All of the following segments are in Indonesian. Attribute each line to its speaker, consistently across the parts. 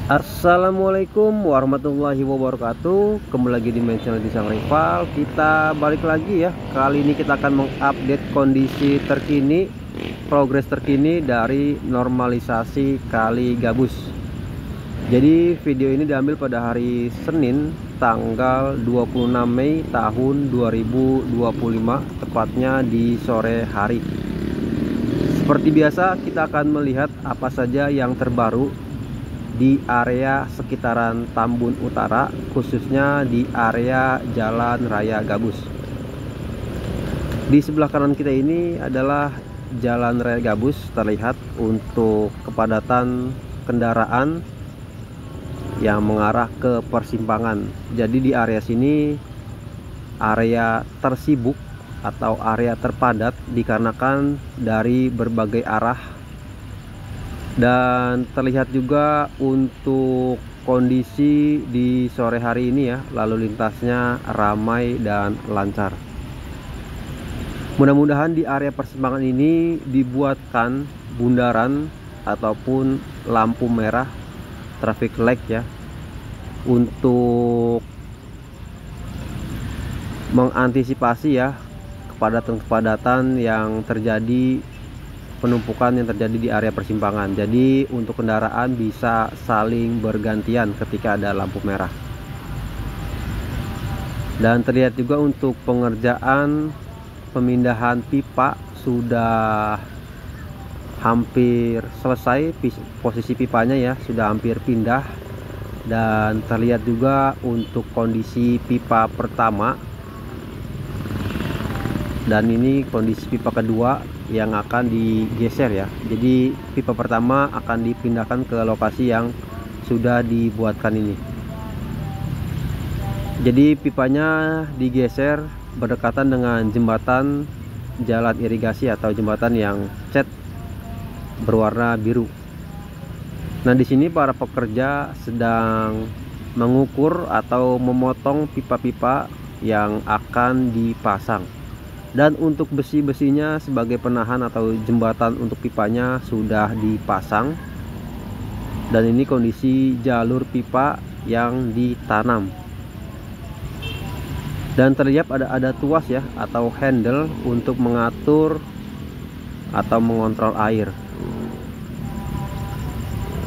Speaker 1: Assalamualaikum warahmatullahi wabarakatuh. Kembali lagi di main channel di Sang Rival. Kita balik lagi ya. Kali ini kita akan mengupdate kondisi terkini, progres terkini dari normalisasi Kali Gabus. Jadi video ini diambil pada hari Senin tanggal 26 Mei tahun 2025, tepatnya di sore hari. Seperti biasa kita akan melihat apa saja yang terbaru di area sekitaran Tambun Utara, khususnya di area Jalan Raya Gabus. Di sebelah kanan kita ini adalah Jalan Raya Gabus. Terlihat untuk kepadatan kendaraan yang mengarah ke persimpangan. Jadi di area sini area tersibuk atau area terpadat dikarenakan dari berbagai arah. Dan terlihat juga untuk kondisi di sore hari ini ya, lalu lintasnya ramai dan lancar. Mudah-mudahan di area persimpangan ini dibuatkan bundaran ataupun lampu merah traffic light ya, untuk mengantisipasi ya kepadatan-kepadatan yang terjadi, penumpukan yang terjadi di area persimpangan. Jadi untuk kendaraan bisa saling bergantian ketika ada lampu merah. Dan terlihat juga untuk pengerjaan pemindahan pipa sudah hampir selesai, posisi pipanya ya sudah hampir pindah. Dan terlihat juga untuk kondisi pipa pertama, dan ini kondisi pipa kedua yang akan digeser ya. Jadi pipa pertama akan dipindahkan ke lokasi yang sudah dibuatkan ini. Jadi pipanya digeser berdekatan dengan jembatan jalan irigasi atau jembatan yang cat berwarna biru. Nah, di sini para pekerja sedang mengukur atau memotong pipa-pipa yang akan dipasang. Dan untuk besi-besinya sebagai penahan atau jembatan untuk pipanya sudah dipasang. Dan ini kondisi jalur pipa yang ditanam. Dan terlihat ada tuas ya atau handle untuk mengatur atau mengontrol air.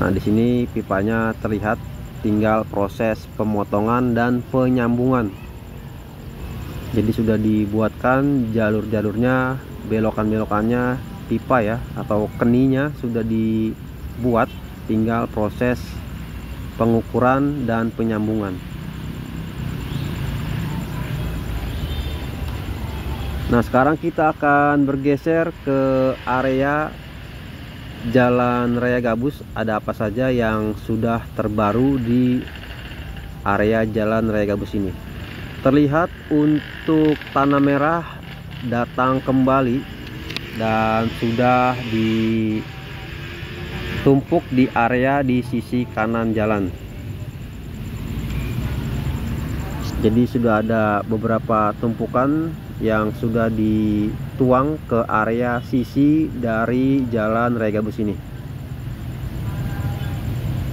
Speaker 1: Nah, di sini pipanya terlihat tinggal proses pemotongan dan penyambungan. Jadi sudah dibuatkan jalur-jalurnya, belokan-belokannya pipa ya atau keninya sudah dibuat, tinggal proses pengukuran dan penyambungan. Nah, sekarang kita akan bergeser ke area Jalan Raya Gabus. Ada apa saja yang sudah terbaru di area Jalan Raya Gabus ini? Terlihat untuk tanah merah datang kembali dan sudah ditumpuk di area di sisi kanan jalan. Jadi sudah ada beberapa tumpukan yang sudah dituang ke area sisi dari Jalan Raya Gabus ini.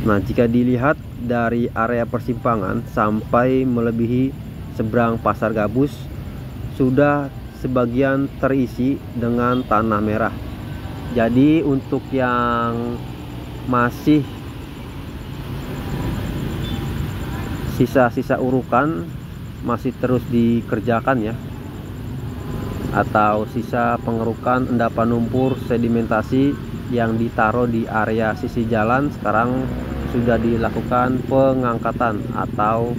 Speaker 1: Nah, jika dilihat dari area persimpangan sampai melebihi seberang Pasar Gabus, sudah sebagian terisi dengan tanah merah. Jadi untuk yang masih sisa-sisa urukan masih terus dikerjakan ya, atau sisa pengerukan endapan lumpur sedimentasi yang ditaruh di area sisi jalan, sekarang sudah dilakukan pengangkatan atau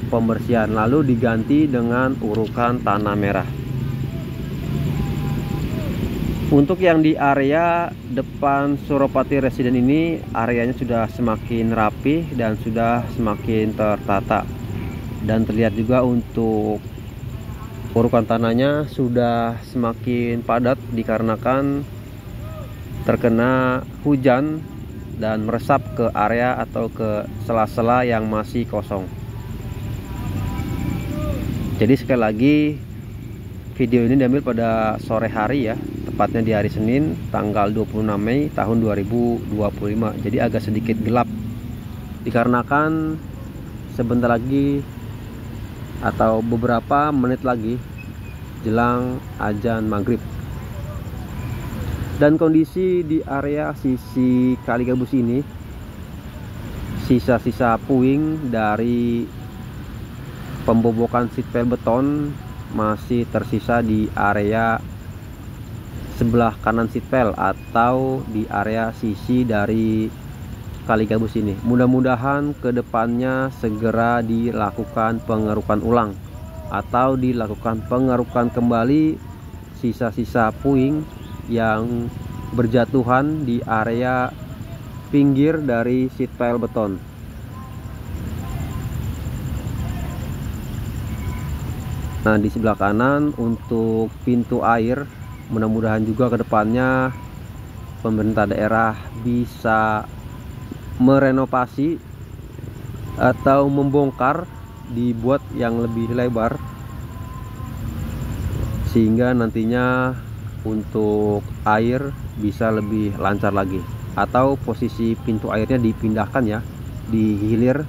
Speaker 1: pembersihan, lalu diganti dengan urukan tanah merah. Untuk yang di area depan Suropati Residen ini, areanya sudah semakin rapi dan sudah semakin tertata. Dan terlihat juga untuk urukan tanahnya sudah semakin padat dikarenakan terkena hujan dan meresap ke area atau ke sela-sela yang masih kosong. Jadi sekali lagi video ini diambil pada sore hari ya, tepatnya di hari Senin tanggal 26 Mei tahun 2025. Jadi agak sedikit gelap dikarenakan sebentar lagi atau beberapa menit lagi jelang azan maghrib. Dan kondisi di area sisi Kali Gabus ini, sisa-sisa puing dari pembobokan seatpile beton masih tersisa di area sebelah kanan seatpile atau di area sisi dari Kali Gabus ini. Mudah-mudahan kedepannya segera dilakukan pengerukan ulang atau dilakukan pengerukan kembali sisa-sisa puing yang berjatuhan di area pinggir dari seatpile beton. Nah, di sebelah kanan untuk pintu air, mudah-mudahan juga kedepannya pemerintah daerah bisa merenovasi atau membongkar, dibuat yang lebih lebar sehingga nantinya untuk air bisa lebih lancar lagi, atau posisi pintu airnya dipindahkan ya di hilir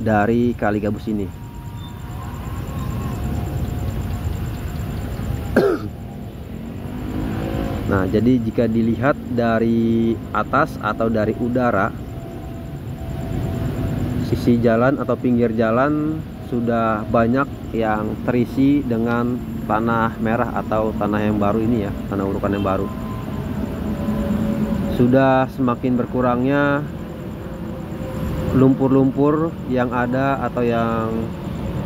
Speaker 1: dari Kali Gabus ini. Nah, jadi jika dilihat dari atas atau dari udara, sisi jalan atau pinggir jalan sudah banyak yang terisi dengan tanah merah atau tanah yang baru ini ya, tanah urukan yang baru. Sudah semakin berkurangnya lumpur-lumpur yang ada atau yang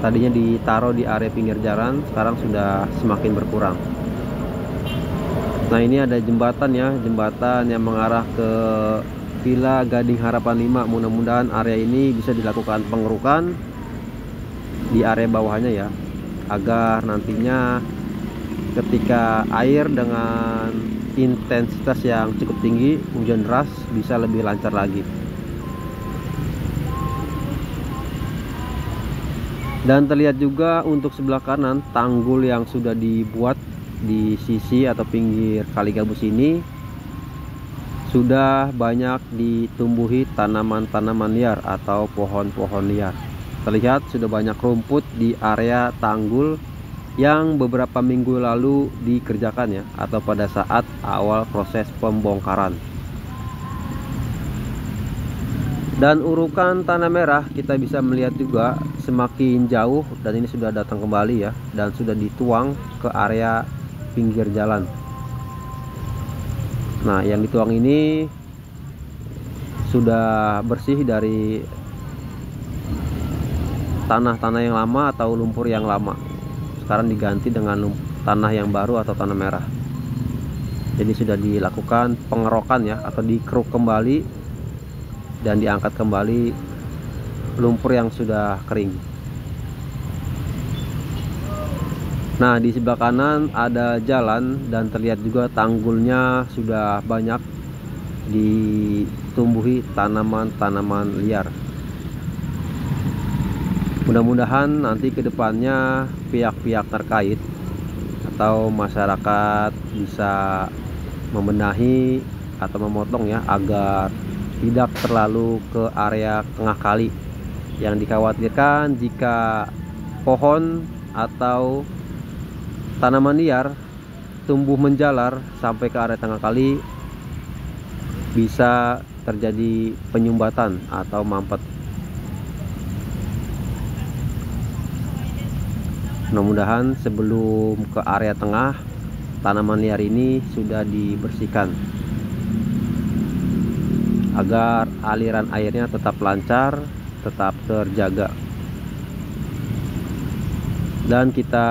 Speaker 1: tadinya ditaruh di area pinggir jalan, sekarang sudah semakin berkurang. Nah, ini ada jembatan ya, jembatan yang mengarah ke Villa Gading Harapan 5. Mudah-mudahan area ini bisa dilakukan pengerukan di area bawahnya ya, agar nantinya ketika air dengan intensitas yang cukup tinggi, hujan deras, bisa lebih lancar lagi. Dan terlihat juga untuk sebelah kanan tanggul yang sudah dibuat di sisi atau pinggir Kali Gabus ini sudah banyak ditumbuhi tanaman-tanaman liar atau pohon-pohon liar. Terlihat sudah banyak rumput di area tanggul yang beberapa minggu lalu dikerjakan ya, atau pada saat awal proses pembongkaran. Dan urukan tanah merah kita bisa melihat juga semakin jauh, dan ini sudah datang kembali ya, dan sudah dituang ke area pinggir jalan. Nah, yang dituang ini sudah bersih dari tanah-tanah yang lama atau lumpur yang lama. Sekarang diganti dengan tanah yang baru atau tanah merah. Jadi sudah dilakukan pengerokan ya, atau dikeruk kembali dan diangkat kembali lumpur yang sudah kering. Nah, di sebelah kanan ada jalan dan terlihat juga tanggulnya sudah banyak ditumbuhi tanaman-tanaman liar. Mudah-mudahan nanti kedepannya pihak-pihak terkait atau masyarakat bisa membenahi atau memotong ya, agar tidak terlalu ke area tengah kali, yang dikhawatirkan jika pohon atau tanaman liar tumbuh menjalar sampai ke area tengah kali, bisa terjadi penyumbatan atau mampet. Mudah-mudahan sebelum ke area tengah, tanaman liar ini sudah dibersihkan agar aliran airnya tetap lancar, tetap terjaga. Dan kita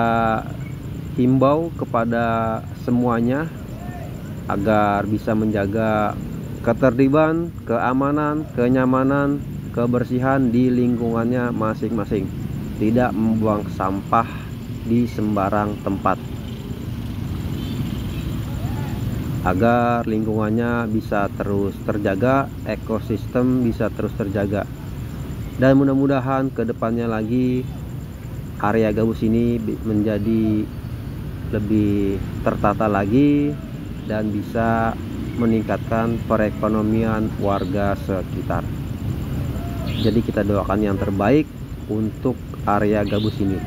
Speaker 1: himbau kepada semuanya agar bisa menjaga ketertiban, keamanan, kenyamanan, kebersihan di lingkungannya masing-masing. Tidak membuang sampah di sembarang tempat, agar lingkungannya bisa terus terjaga, ekosistem bisa terus terjaga. Dan mudah-mudahan kedepannya lagi area Gabus ini menjadi lebih tertata lagi dan bisa meningkatkan perekonomian warga sekitar. Jadi kita doakan yang terbaik untuk area gabus ini.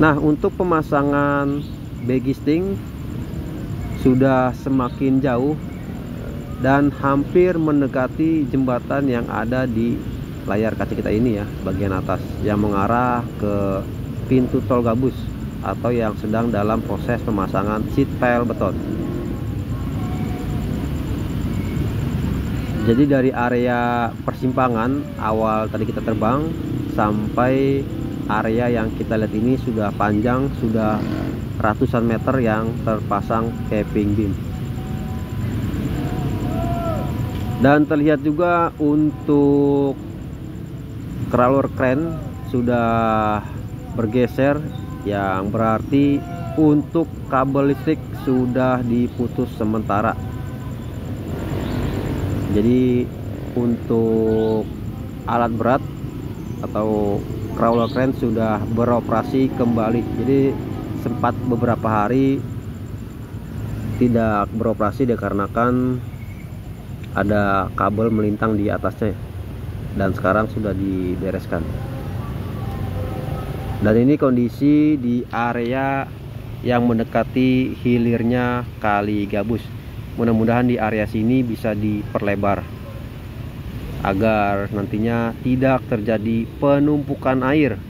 Speaker 1: Nah, untuk pemasangan begisting sudah semakin jauh dan hampir mendekati jembatan yang ada di layar kaca kita ini ya, bagian atas yang mengarah ke pintu tol gabus atau yang sedang dalam proses pemasangan seat pile beton. Jadi dari area persimpangan awal tadi kita terbang sampai area yang kita lihat ini sudah panjang, sudah ratusan meter yang terpasang capping beam. Dan terlihat juga untuk crawler crane sudah bergeser, yang berarti untuk kabel listrik sudah diputus sementara. Jadi untuk alat berat atau crawler crane sudah beroperasi kembali. Jadi sempat beberapa hari tidak beroperasi dikarenakan ada kabel melintang di atasnya, dan sekarang sudah dibereskan. Dan ini kondisi di area yang mendekati hilirnya Kali Gabus. Mudah-mudahan di area sini bisa diperlebar agar nantinya tidak terjadi penumpukan air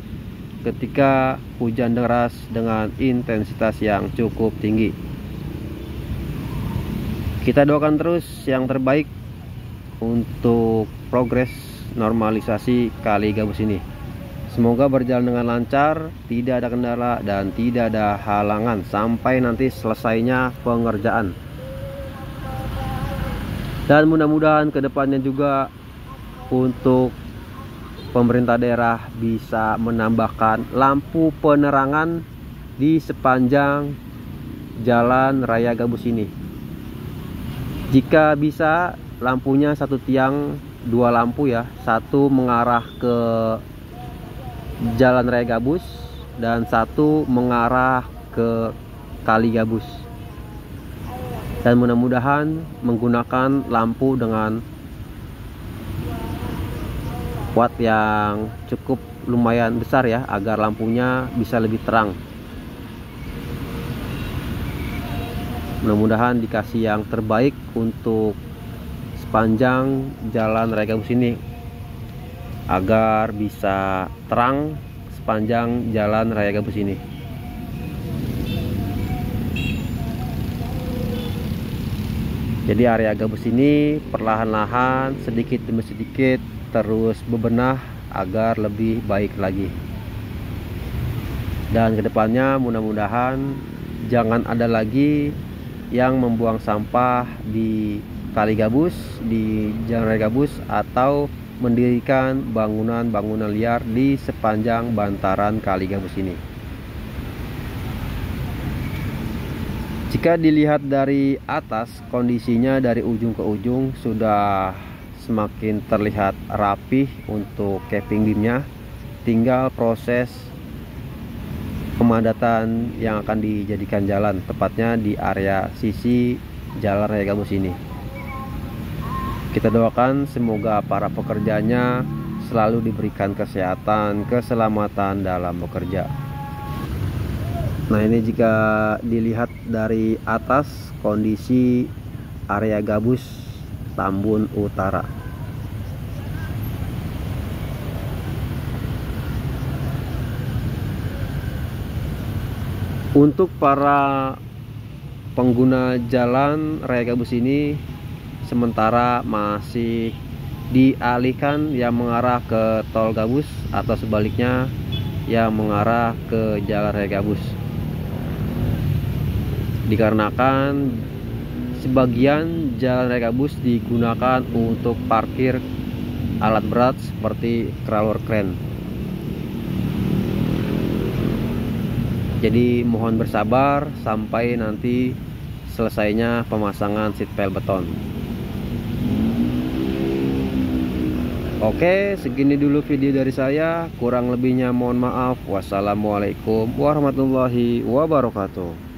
Speaker 1: ketika hujan deras dengan intensitas yang cukup tinggi. Kita doakan terus yang terbaik untuk progres normalisasi Kali Gabus ini. Semoga berjalan dengan lancar, tidak ada kendala dan tidak ada halangan sampai nanti selesainya pengerjaan. Dan mudah-mudahan kedepannya juga untuk pemerintah daerah bisa menambahkan lampu penerangan di sepanjang jalan raya Gabus ini. Jika bisa lampunya satu tiang, dua lampu ya, satu mengarah ke jalan raya Gabus dan satu mengarah ke Kali Gabus. Dan mudah-mudahan menggunakan lampu dengan watt yang cukup lumayan besar ya, agar lampunya bisa lebih terang. Mudah-mudahan dikasih yang terbaik untuk sepanjang jalan raya Gabus ini agar bisa terang sepanjang jalan raya Gabus ini. Jadi area Gabus ini perlahan-lahan, sedikit demi sedikit terus bebenah agar lebih baik lagi. Dan kedepannya mudah-mudahan jangan ada lagi yang membuang sampah di Kali Gabus, di jalan raya Gabus, atau mendirikan bangunan-bangunan liar di sepanjang bantaran Kali Gabus ini. Jika dilihat dari atas, kondisinya dari ujung ke ujung sudah semakin terlihat rapih untuk capping beamnya. Tinggal proses pemadatan yang akan dijadikan jalan, tepatnya di area sisi jalan raya Gabus ini. Kita doakan semoga para pekerjanya selalu diberikan kesehatan, keselamatan dalam bekerja. Nah, ini jika dilihat dari atas kondisi area Gabus Tambun Utara. Untuk para pengguna jalan raya Gabus ini sementara masih dialihkan yang mengarah ke tol Gabus atau sebaliknya yang mengarah ke jalan raya Gabus. Dikarenakan sebagian jalan raya Gabus digunakan untuk parkir alat berat seperti crawler crane. Jadi mohon bersabar sampai nanti selesainya pemasangan seat pile beton. Oke, segini dulu video dari saya. Kurang lebihnya mohon maaf. Wassalamualaikum warahmatullahi wabarakatuh.